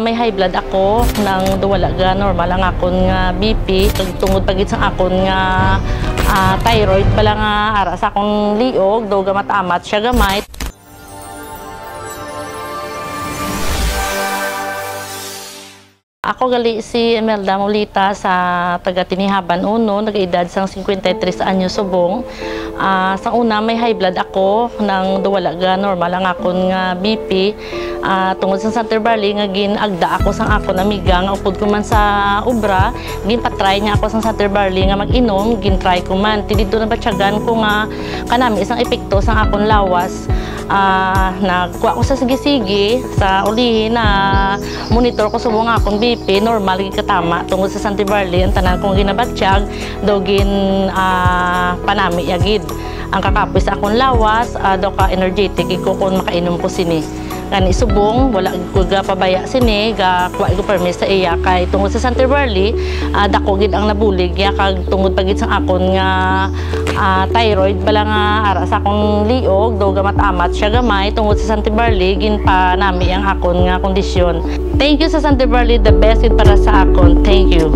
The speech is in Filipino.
May high blood ako nang duwala ga normal ang akon nga BP tungod pagit sa akon nga thyroid bala nga ara sa akong liog do gamat-amat siya gamay. Ako gali si Imelda Molita sa taga Tinihaban Uno, nag-edad sang 53 anyos subong. Sa una may high blood ako nang duwala ga normal ang akon nga BP. Tungod sa Center Barley nga ginagda ako sang akon amiga nga upod ko man sa ubra, ginpatry niya ako sang Center Barley nga mag-inom, gintry ko man. Dito na batyagan ko nga kanami isang epekto sang akon lawas. Nagkuha ko sa sige-sige sa ulihin na monitor ko subong akong BP normal gikatama tungod sa Center Barley ang tanan kong ginabatsyag dogin panami yagid ang kakapoy sa akong lawas daw ka energetic ko kung makainom ko sini kani subong wala ko ga pabaya sini ga kuha ko permis sa iya kay tungod sa Center Barley dako gid ang nabulig ya kag tungod pagit sa akon nga thyroid bala nga ara sa akong liog do gamat-amat siya gamay tungod sa Center Barley ginpa nami ang akon nga kondisyon. Thank you sa Center Barley, the best para sa akon. Thank you.